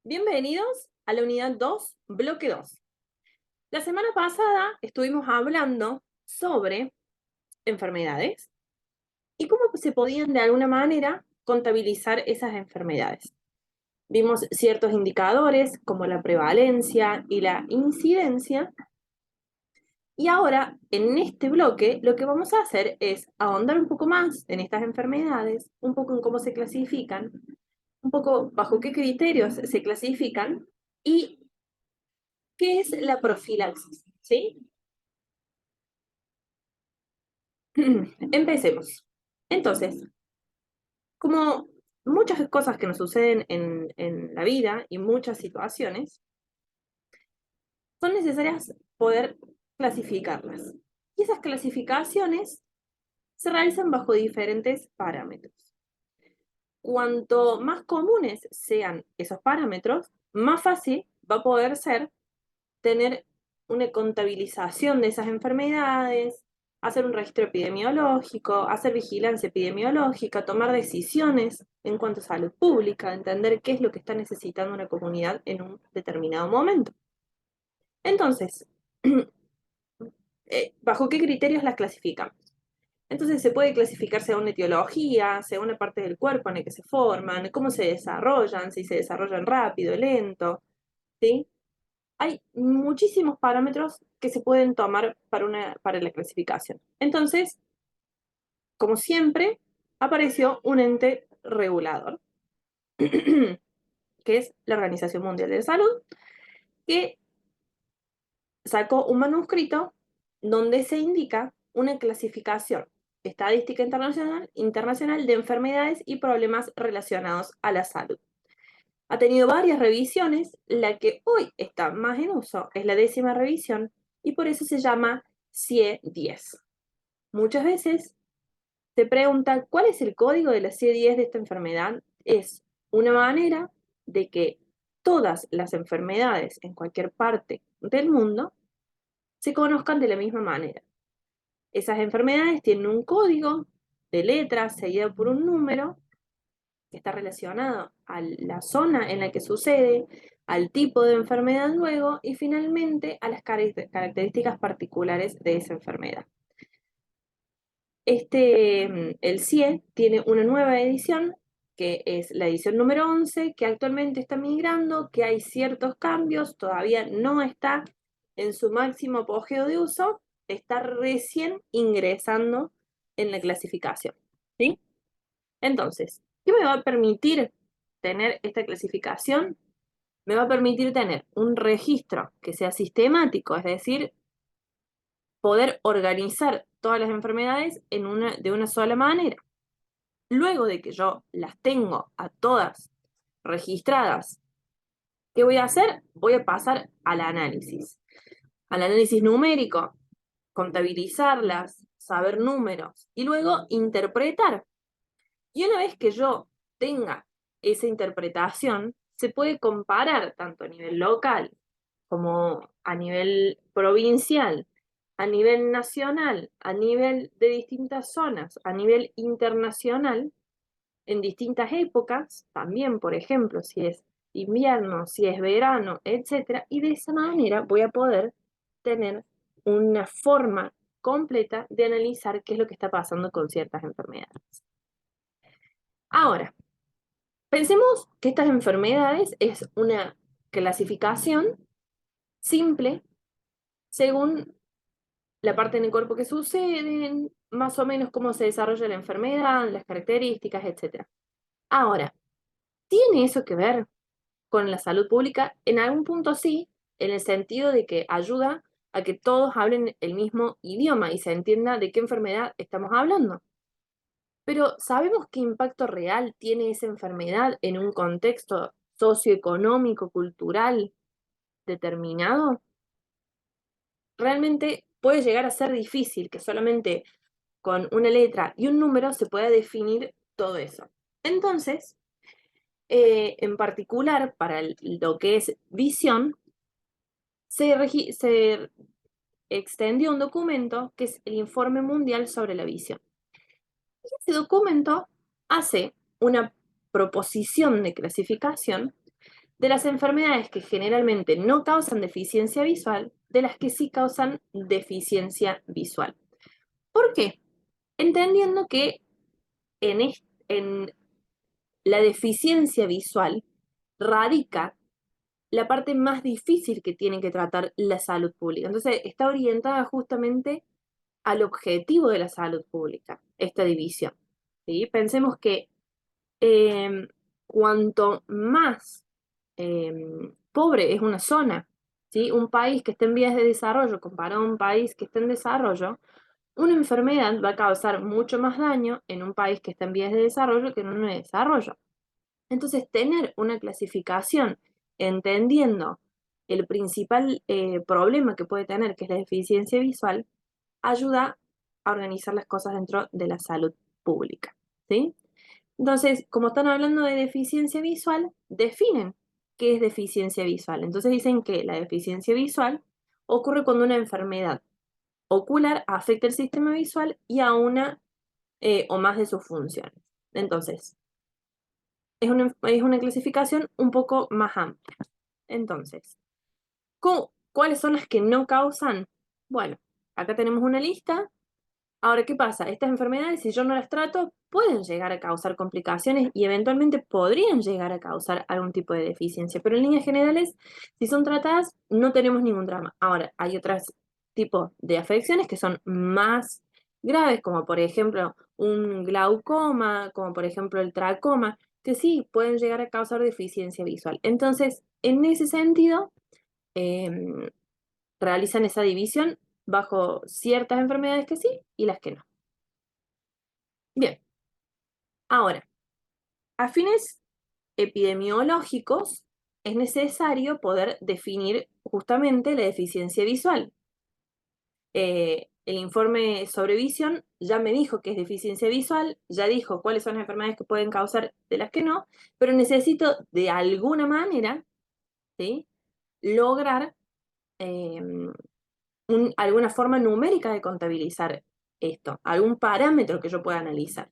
Bienvenidos a la unidad 2, bloque 2. La semana pasada estuvimos hablando sobre enfermedades y cómo se podían de alguna manera contabilizar esas enfermedades. Vimos ciertos indicadores como la prevalencia y la incidencia. Y ahora, en este bloque, lo que vamos a hacer es ahondar un poco más en estas enfermedades, un poco en cómo se clasifican, un poco bajo qué criterios se clasifican y qué es la profilaxis, ¿sí? Empecemos. Entonces, como muchas cosas que nos suceden en la vida y muchas situaciones, son necesarias poder clasificarlas. Y esas clasificaciones se realizan bajo diferentes parámetros. Cuanto más comunes sean esos parámetros, más fácil va a poder ser tener una contabilización de esas enfermedades, hacer un registro epidemiológico, hacer vigilancia epidemiológica, tomar decisiones en cuanto a salud pública, entender qué es lo que está necesitando una comunidad en un determinado momento. Entonces, ¿bajo qué criterios las clasificamos? Entonces se puede clasificar según la etiología, según la parte del cuerpo en la que se forman, cómo se desarrollan, si se desarrollan rápido, lento, ¿sí? Hay muchísimos parámetros que se pueden tomar para la clasificación. Entonces, como siempre, apareció un ente regulador, que es la Organización Mundial de la Salud, que sacó un manuscrito donde se indica una clasificación estadística internacional de enfermedades y problemas relacionados a la salud. Ha tenido varias revisiones, la que hoy está más en uso es la 10ª revisión y por eso se llama CIE 10. Muchas veces se pregunta cuál es el código de la CIE 10 de esta enfermedad. Es una manera de que todas las enfermedades en cualquier parte del mundo se conozcan de la misma manera. Esas enfermedades tienen un código de letras seguido por un número que está relacionado a la zona en la que sucede, al tipo de enfermedad luego y finalmente a las características particulares de esa enfermedad. El CIE tiene una nueva edición, que es la edición número 11, que actualmente está migrando, que hay ciertos cambios, todavía no está en su máximo apogeo de uso, está recién ingresando en la clasificación, ¿sí? Entonces, ¿qué me va a permitir tener esta clasificación? Me va a permitir tener un registro que sea sistemático, es decir, poder organizar todas las enfermedades de una sola manera. Luego de que yo las tengo a todas registradas, ¿qué voy a hacer? Voy a pasar al análisis numérico, contabilizarlas, saber números y luego interpretar. Y una vez que yo tenga esa interpretación, se puede comparar tanto a nivel local como a nivel provincial, a nivel nacional, a nivel de distintas zonas, a nivel internacional, en distintas épocas, también, por ejemplo, si es invierno, si es verano, etcétera, y de esa manera voy a poder tener una forma completa de analizar qué es lo que está pasando con ciertas enfermedades. Ahora, pensemos que estas enfermedades es una clasificación simple según la parte en el cuerpo que suceden, más o menos cómo se desarrolla la enfermedad, las características, etc. Ahora, ¿tiene eso que ver con la salud pública? En algún punto sí, en el sentido de que ayuda a que todos hablen el mismo idioma y se entienda de qué enfermedad estamos hablando. Pero ¿sabemos qué impacto real tiene esa enfermedad en un contexto socioeconómico, cultural determinado? Realmente puede llegar a ser difícil que solamente con una letra y un número se pueda definir todo eso. Entonces, en particular, para lo que es visión, se extendió un documento que es el Informe Mundial sobre la Visión. Y ese documento hace una proposición de clasificación de las enfermedades que generalmente no causan deficiencia visual, de las que sí causan deficiencia visual. ¿Por qué? Entendiendo que en la deficiencia visual radica la parte más difícil que tiene que tratar la salud pública. Entonces, está orientada justamente al objetivo de la salud pública, esta división. ¿Sí? Pensemos que eh, cuanto más pobre es una zona, ¿sí? Un país que esté en vías de desarrollo comparado a un país que esté en desarrollo, una enfermedad va a causar mucho más daño en un país que está en vías de desarrollo que en uno de desarrollo. Entonces, tener una clasificación entendiendo el principal problema que puede tener, que es la deficiencia visual, ayuda a organizar las cosas dentro de la salud pública, ¿sí? Entonces, como están hablando de deficiencia visual, definen qué es deficiencia visual. Entonces dicen que la deficiencia visual ocurre cuando una enfermedad ocular afecta el sistema visual y a una o más de sus funciones. Entonces, es una clasificación un poco más amplia. Entonces, ¿cuáles son las que no causan? Bueno, acá tenemos una lista. Ahora, ¿qué pasa? Estas enfermedades, si yo no las trato, pueden llegar a causar complicaciones y eventualmente podrían llegar a causar algún tipo de deficiencia, pero en líneas generales, si son tratadas, no tenemos ningún drama. Ahora, hay otros tipos de afecciones que son más graves, como por ejemplo un glaucoma, como por ejemplo el tracoma, que sí pueden llegar a causar deficiencia visual. Entonces, en ese sentido, em, realizan esa división bajo ciertas enfermedades que sí y las que no. Bien, ahora, a fines epidemiológicos es necesario poder definir justamente la deficiencia visual. El informe sobre visión ya me dijo que es deficiencia visual, ya dijo cuáles son las enfermedades que pueden causar de las que no, pero necesito de alguna manera, ¿sí?, lograr eh, alguna forma numérica de contabilizar esto, algún parámetro que yo pueda analizar.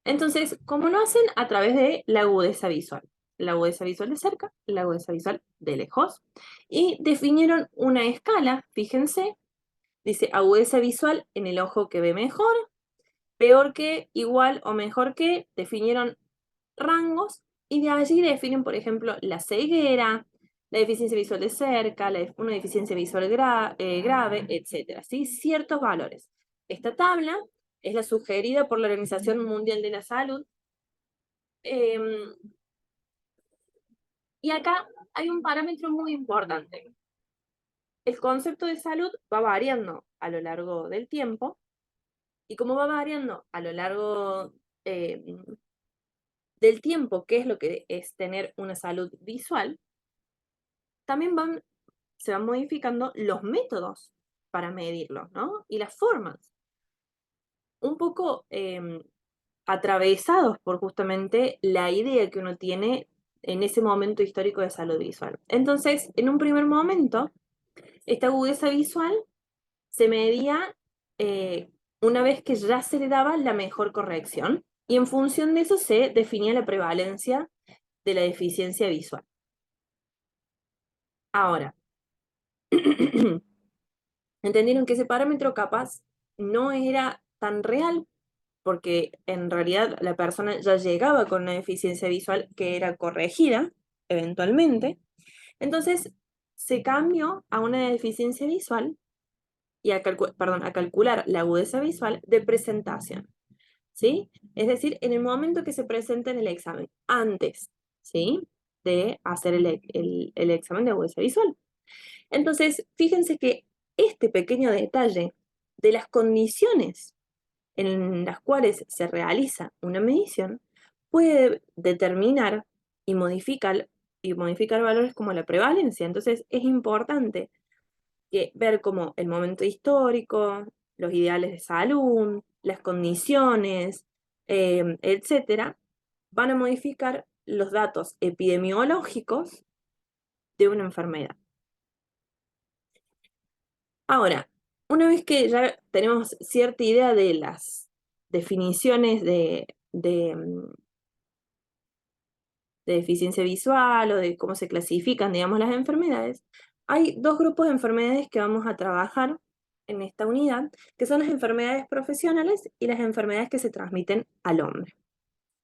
Entonces, ¿cómo lo hacen? A través de la agudeza visual. La agudeza visual de cerca, la agudeza visual de lejos. Y definieron una escala, fíjense, dice agudeza visual en el ojo que ve mejor, peor que, igual o mejor que, definieron rangos y de allí definen, por ejemplo, la ceguera, la deficiencia visual de cerca, una deficiencia visual grave, etcétera, ¿sí? Ciertos valores. Esta tabla es la sugerida por la Organización Mundial de la Salud. Y acá hay un parámetro muy importante. El concepto de salud va variando a lo largo del tiempo, y como va variando a lo largo eh, del tiempo, qué es lo que es tener una salud visual, también se van modificando los métodos para medirlo, ¿no? Y las formas. Un poco atravesados por justamente la idea que uno tiene en ese momento histórico de salud visual. Entonces, en un primer momento, esta agudeza visual se medía una vez que ya se le daba la mejor corrección y en función de eso se definía la prevalencia de la deficiencia visual. Ahora, entendieron que ese parámetro capaz no era tan real porque en realidad la persona ya llegaba con una deficiencia visual que era corregida eventualmente. Entonces se cambió a una deficiencia visual y a calcular la agudeza visual de presentación, ¿sí? Es decir, en el momento que se presenta en el examen, antes, ¿sí?, de hacer el examen de agudeza visual. Entonces, fíjense que este pequeño detalle de las condiciones en las cuales se realiza una medición puede determinar y modificar valores como la prevalencia. Entonces, es importante ver cómo el momento histórico, los ideales de salud, las condiciones, etcétera, van a modificar los datos epidemiológicos de una enfermedad. Ahora, una vez que ya tenemos cierta idea de las definiciones de deficiencia visual o de cómo se clasifican, digamos, las enfermedades, hay dos grupos de enfermedades que vamos a trabajar en esta unidad, que son las enfermedades profesionales y las enfermedades que se transmiten al hombre.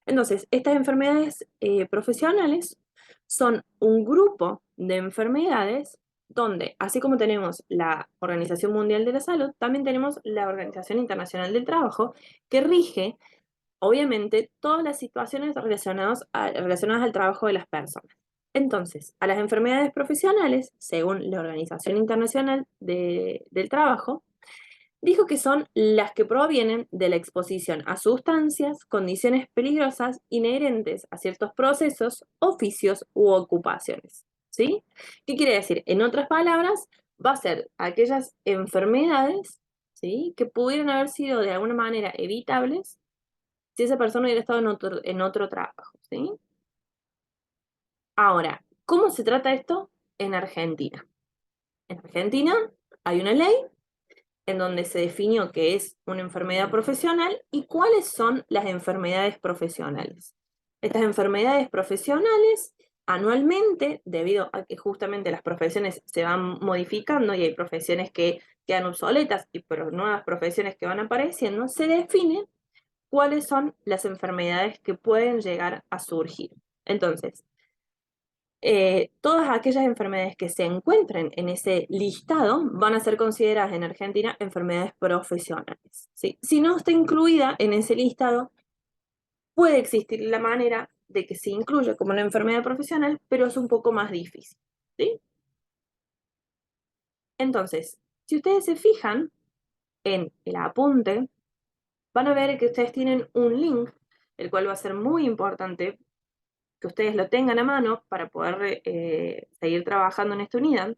Entonces, estas enfermedades profesionales son un grupo de enfermedades donde, así como tenemos la Organización Mundial de la Salud, también tenemos la Organización Internacional del Trabajo, que rige, obviamente, todas las situaciones relacionadas al trabajo de las personas. Entonces, a las enfermedades profesionales, según la Organización Internacional del Trabajo, dijo que son las que provienen de la exposición a sustancias, condiciones peligrosas inherentes a ciertos procesos, oficios u ocupaciones. ¿Sí? ¿Qué quiere decir? En otras palabras, va a ser aquellas enfermedades, ¿sí?, que pudieran haber sido de alguna manera evitables si esa persona hubiera estado en otro trabajo. ¿Sí? Ahora, ¿cómo se trata esto en Argentina? En Argentina hay una ley en donde se definió qué es una enfermedad profesional y cuáles son las enfermedades profesionales. Estas enfermedades profesionales, anualmente, debido a que justamente las profesiones se van modificando y hay profesiones que quedan obsoletas y pero nuevas profesiones que van apareciendo, se define cuáles son las enfermedades que pueden llegar a surgir. Entonces, todas aquellas enfermedades que se encuentren en ese listado van a ser consideradas en Argentina enfermedades profesionales, ¿sí? Si no está incluida en ese listado, puede existir la manera de que se incluya como una enfermedad profesional, pero es un poco más difícil, ¿sí? Entonces, si ustedes se fijan en el apunte, van a ver que ustedes tienen un link, el cual va a ser muy importante que ustedes lo tengan a mano para poder seguir trabajando en esta unidad.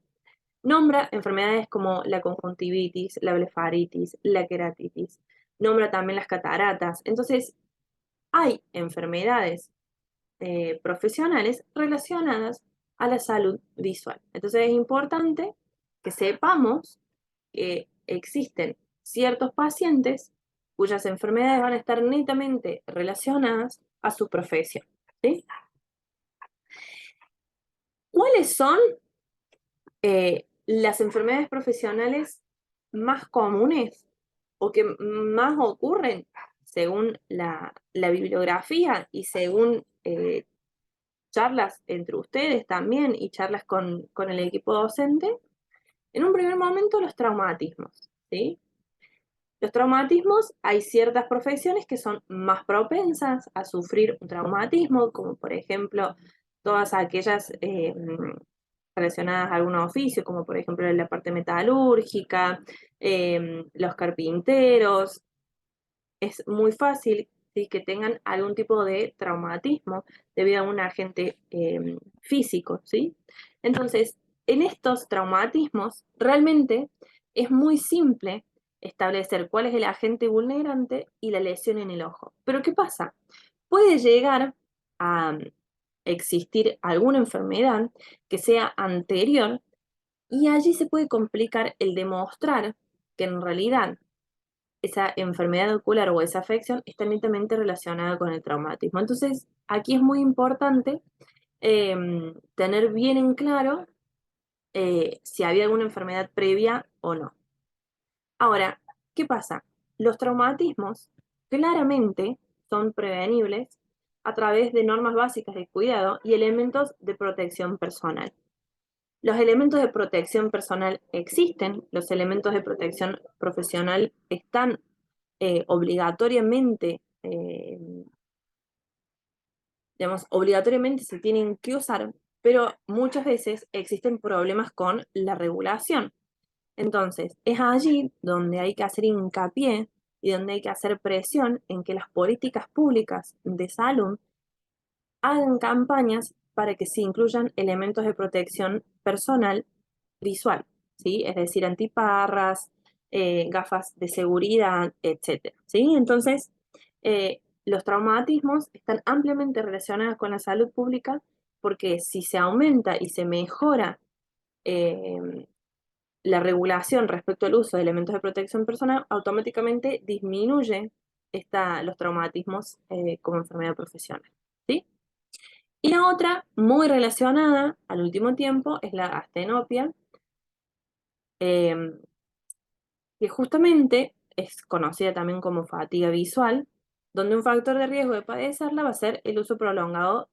Nombra enfermedades como la conjuntivitis, la blefaritis, la queratitis. Nombra también las cataratas. Entonces, hay enfermedades profesionales relacionadas a la salud visual. Entonces, es importante que sepamos que existen ciertos pacientes cuyas enfermedades van a estar netamente relacionadas a su profesión. ¿Sí? ¿Cuáles son las enfermedades profesionales más comunes o que más ocurren según la bibliografía y según charlas entre ustedes también y charlas con el equipo docente? En un primer momento, los traumatismos, ¿sí? Los traumatismos, hay ciertas profesiones que son más propensas a sufrir un traumatismo, como por ejemplo todas aquellas relacionadas a algún oficio, como por ejemplo la parte metalúrgica, los carpinteros. Es muy fácil, ¿sí?, que tengan algún tipo de traumatismo debido a un agente físico, ¿sí? Entonces, en estos traumatismos, realmente es muy simple establecer cuál es el agente vulnerante y la lesión en el ojo. Pero ¿qué pasa? Puede llegar a existir alguna enfermedad que sea anterior y allí se puede complicar el demostrar que en realidad esa enfermedad ocular o esa afección está netamente relacionada con el traumatismo. Entonces, aquí es muy importante tener bien en claro si había alguna enfermedad previa o no. Ahora, ¿qué pasa? Los traumatismos claramente son prevenibles a través de normas básicas de cuidado y elementos de protección personal. Los elementos de protección personal existen, los elementos de protección profesional están obligatoriamente, digamos, obligatoriamente se tienen que usar, pero muchas veces existen problemas con la regulación. Entonces, es allí donde hay que hacer hincapié y donde hay que hacer presión en que las políticas públicas de salud hagan campañas para que se incluyan elementos de protección personal visual, ¿sí? Es decir, antiparras, gafas de seguridad, etcétera, ¿sí? Entonces, los traumatismos están ampliamente relacionados con la salud pública porque si se aumenta y se mejora eh, la regulación respecto al uso de elementos de protección personal, automáticamente disminuye los traumatismos como enfermedad profesional, ¿sí? Y la otra, muy relacionada al último tiempo, es la astenopia, eh, que justamente es conocida también como fatiga visual, donde un factor de riesgo de padecerla va a ser el uso prolongado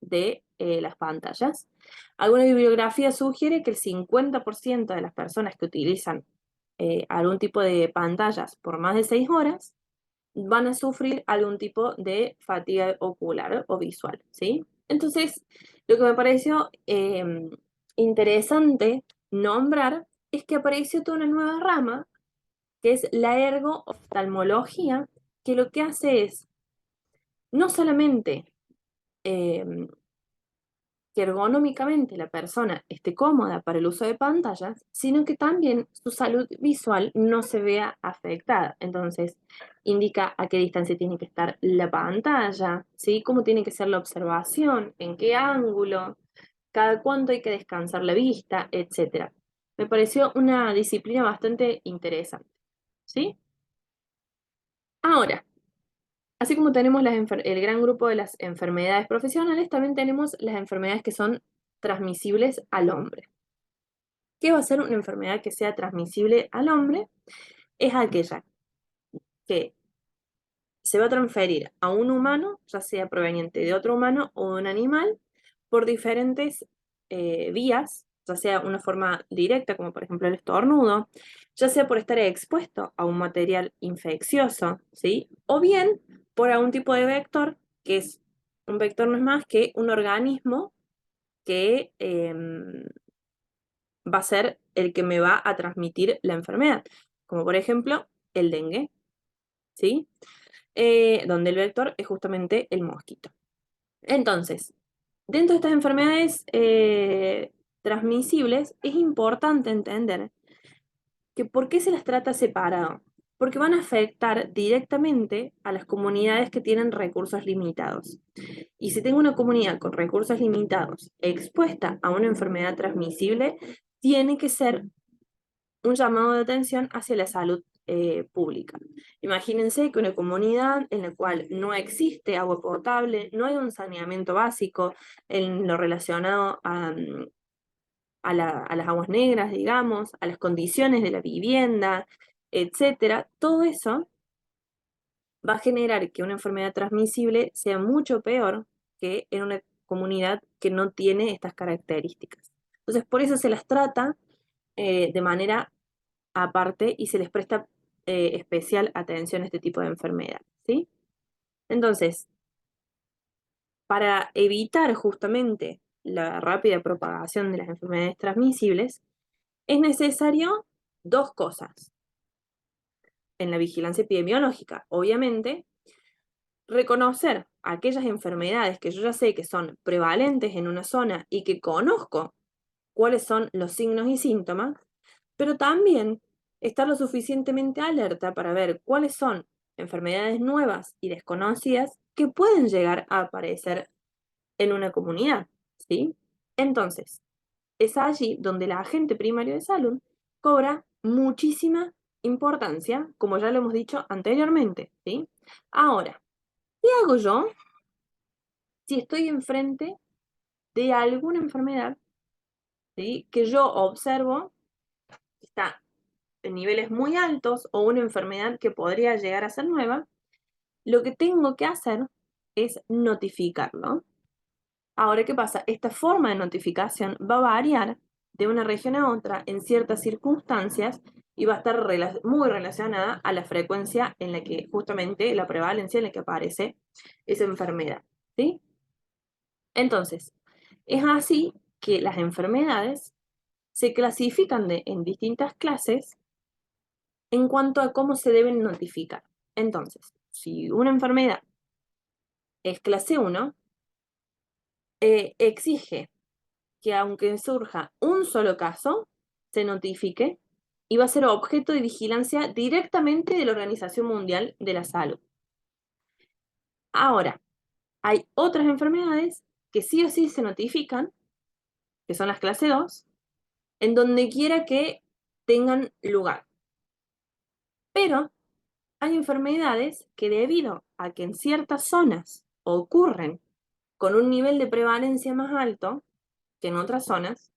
de las pantallas. Alguna bibliografía sugiere que el 50% de las personas que utilizan algún tipo de pantallas por más de 6 horas van a sufrir algún tipo de fatiga ocular o visual, ¿sí? Entonces, lo que me pareció interesante nombrar es que apareció toda una nueva rama, que es la ergo-oftalmología, que lo que hace es no solamente eh, que ergonómicamente la persona esté cómoda para el uso de pantallas, sino que también su salud visual no se vea afectada. Entonces, indica a qué distancia tiene que estar la pantalla, ¿sí? Cómo tiene que ser la observación, en qué ángulo, cada cuánto hay que descansar la vista, etc. Me pareció una disciplina bastante interesante, ¿sí? Ahora, así como tenemos el gran grupo de las enfermedades profesionales, también tenemos las enfermedades que son transmisibles al hombre. ¿Qué va a ser una enfermedad que sea transmisible al hombre? Es aquella que se va a transferir a un humano, ya sea proveniente de otro humano o de un animal, por diferentes vías, ya sea una forma directa, como por ejemplo el estornudo, ya sea por estar expuesto a un material infeccioso, ¿sí? O bien por algún tipo de vector, que es un vector no es más que un organismo que va a ser el que me va a transmitir la enfermedad, como por ejemplo el dengue, ¿sí? Donde el vector es justamente el mosquito. Entonces, dentro de estas enfermedades transmisibles, es importante entender que por qué se las trata separado, porque van a afectar directamente a las comunidades que tienen recursos limitados. Y si tengo una comunidad con recursos limitados expuesta a una enfermedad transmisible, tiene que ser un llamado de atención hacia la salud pública. Imagínense que una comunidad en la cual no existe agua potable, no hay un saneamiento básico en lo relacionado a las aguas negras, digamos, a las condiciones de la vivienda, etcétera, todo eso va a generar que una enfermedad transmisible sea mucho peor que en una comunidad que no tiene estas características. Entonces, por eso se las trata de manera aparte y se les presta especial atención a este tipo de enfermedad, ¿sí? Entonces, para evitar justamente la rápida propagación de las enfermedades transmisibles, es necesario dos cosas en la vigilancia epidemiológica. Obviamente, reconocer aquellas enfermedades que yo ya sé que son prevalentes en una zona y que conozco cuáles son los signos y síntomas, pero también estar lo suficientemente alerta para ver cuáles son enfermedades nuevas y desconocidas que pueden llegar a aparecer en una comunidad, ¿sí? Entonces, es allí donde el agente primario de salud cobra muchísima importancia, como ya lo hemos dicho anteriormente, ¿sí? Ahora, ¿qué hago yo si estoy enfrente de alguna enfermedad, ¿sí? Que yo observo que está en niveles muy altos o una enfermedad que podría llegar a ser nueva? Lo que tengo que hacer es notificarlo. Ahora, ¿qué pasa? Esta forma de notificación va a variar de una región a otra en ciertas circunstancias y va a estar muy relacionada a la frecuencia en la que justamente la prevalencia en la que aparece esa enfermedad, ¿sí? Entonces, es así que las enfermedades se clasifican en distintas clases en cuanto a cómo se deben notificar. Entonces, si una enfermedad es clase 1, exige que aunque surja un solo caso, se notifique y va a ser objeto de vigilancia directamente de la Organización Mundial de la Salud. Ahora, hay otras enfermedades que sí o sí se notifican, que son las clase 2, en donde quiera que tengan lugar. Pero hay enfermedades que debido a que en ciertas zonas ocurren con un nivel de prevalencia más alto que en otras zonas,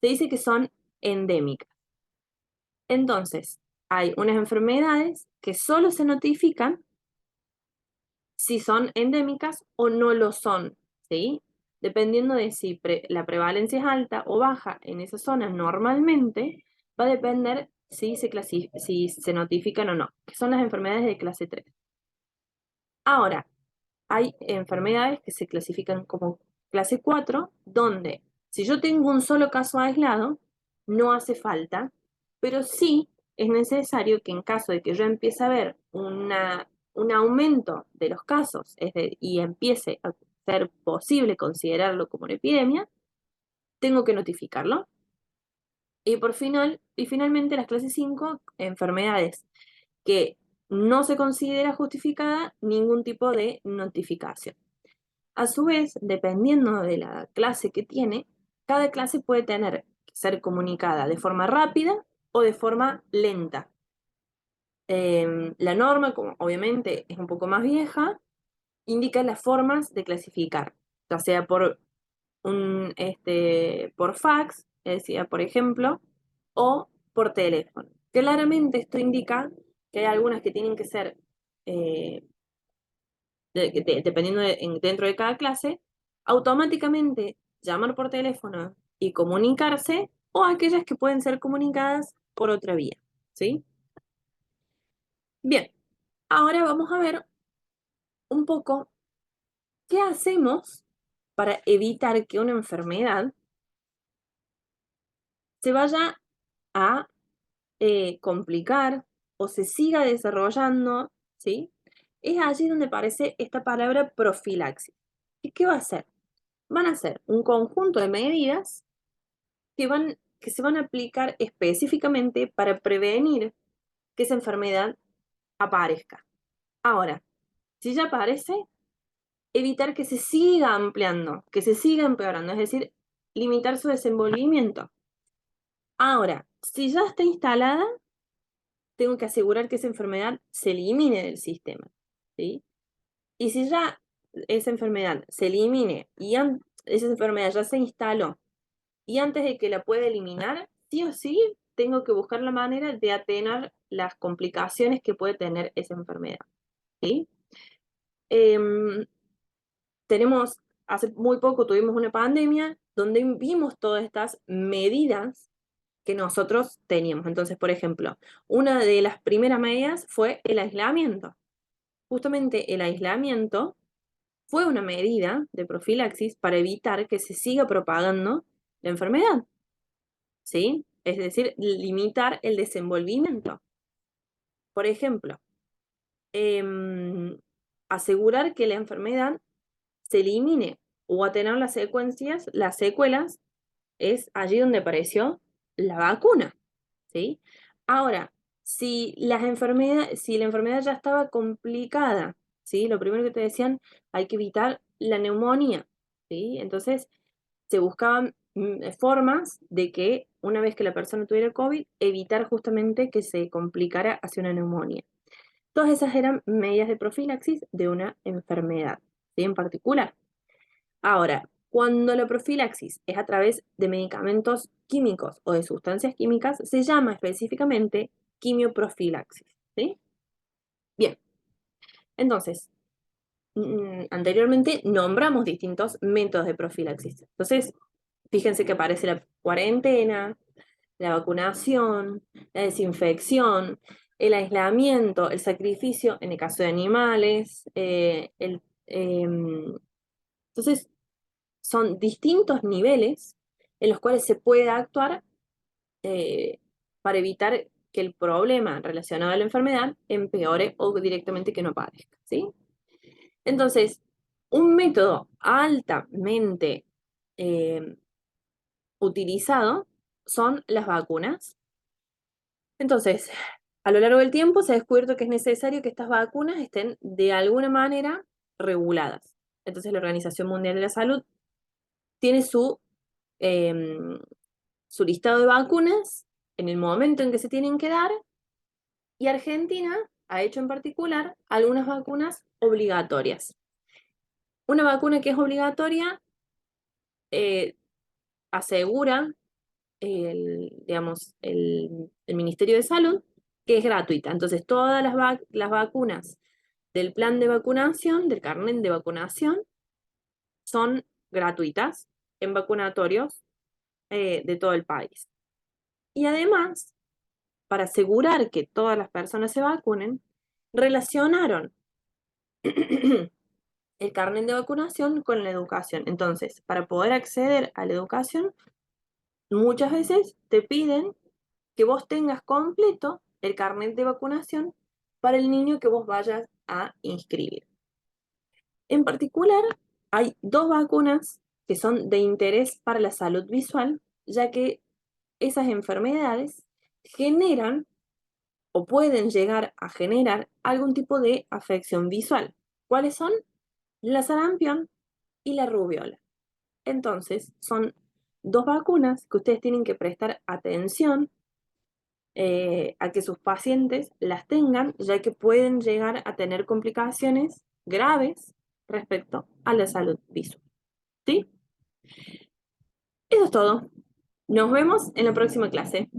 se dice que son endémicas. Entonces, hay unas enfermedades que solo se notifican si son endémicas o no lo son, ¿sí? Dependiendo de si la prevalencia es alta o baja en esas zonas normalmente, va a depender si se notifican o no, que son las enfermedades de clase 3. Ahora, hay enfermedades que se clasifican como clase 4, donde si yo tengo un solo caso aislado, no hace falta, pero sí es necesario que en caso de que yo empiece a ver un aumento de los casos y empiece a ser posible considerarlo como una epidemia, tengo que notificarlo. Y finalmente las clases 5, enfermedades que no se considera justificada ningún tipo de notificación. A su vez, dependiendo de la clase que tiene, cada clase puede tener que ser comunicada de forma rápida o de forma lenta. La norma, como obviamente es un poco más vieja, indica las formas de clasificar, ya sea por fax, decía, por ejemplo, o por teléfono. Claramente esto indica que hay algunas que tienen que ser eh, dependiendo dentro de cada clase, automáticamente llamar por teléfono y comunicarse, o aquellas que pueden ser comunicadas por otra vía, ¿sí? Bien, ahora vamos a ver un poco qué hacemos para evitar que una enfermedad se vaya a complicar o se siga desarrollando, ¿sí? Es allí donde aparece esta palabra profilaxis. ¿Y qué va a hacer? Van a ser un conjunto de medidas que se van a aplicar específicamente para prevenir que esa enfermedad aparezca. Ahora, si ya aparece, evitar que se siga ampliando, que se siga empeorando, es decir, limitar su desenvolvimiento. Ahora, si ya está instalada, tengo que asegurar que esa enfermedad se elimine del sistema, ¿sí? Y si ya esa enfermedad se elimine y esa enfermedad ya se instaló y antes de que la pueda eliminar, sí o sí, tengo que buscar la manera de atenuar las complicaciones que puede tener esa enfermedad, ¿sí? Em, hace muy poco tuvimos una pandemia donde vimos todas estas medidas que nosotros teníamos. Entonces, por ejemplo, una de las primeras medidas fue el aislamiento. Justamente el aislamiento fue una medida de profilaxis para evitar que se siga propagando la enfermedad, ¿sí? Es decir, limitar el desenvolvimiento. Por ejemplo, asegurar que la enfermedad se elimine o atenuar las secuelas, es allí donde apareció la vacuna, ¿sí? Ahora, si la enfermedad ya estaba complicada, ¿sí? Lo primero que te decían, hay que evitar la neumonía, ¿sí? Entonces, se buscaban formas de que una vez que la persona tuviera COVID, evitar justamente que se complicara hacia una neumonía. Todas esas eran medidas de profilaxis de una enfermedad, ¿sí? En particular. Ahora, cuando la profilaxis es a través de medicamentos químicos o de sustancias químicas, se llama específicamente quimioprofilaxis, ¿sí? Bien, entonces, anteriormente nombramos distintos métodos de profilaxis. Entonces, fíjense que aparece la cuarentena, la vacunación, la desinfección, el aislamiento, el sacrificio en el caso de animales. Entonces, son distintos niveles en los cuales se puede actuar eh, para evitar que el problema relacionado a la enfermedad empeore o directamente que no aparezca, ¿sí? Entonces, un método altamente eh, utilizado son las vacunas. Entonces, a lo largo del tiempo se ha descubierto que es necesario que estas vacunas estén de alguna manera reguladas. Entonces, la Organización Mundial de la Salud tiene em, su listado de vacunas en el momento en que se tienen que dar, y Argentina ha hecho en particular algunas vacunas obligatorias. Una vacuna que es obligatoria asegura digamos, el Ministerio de Salud que es gratuita. Entonces, todas las vacunas del plan de vacunación, del carnet de vacunación, son gratuitas en vacunatorios de todo el país. Y además, para asegurar que todas las personas se vacunen, relacionaron el carnet de vacunación con la educación. Entonces, para poder acceder a la educación, muchas veces te piden que vos tengas completo el carnet de vacunación para el niño que vos vayas a inscribir. En particular, hay dos vacunas que son de interés para la salud visual, ya que esas enfermedades generan o pueden llegar a generar algún tipo de afección visual. ¿Cuáles son? La sarampión y la rubiola. Entonces, son dos vacunas que ustedes tienen que prestar atención a que sus pacientes las tengan, ya que pueden llegar a tener complicaciones graves respecto a la salud visual. ¿Sí? Eso es todo. Nos vemos en la próxima clase.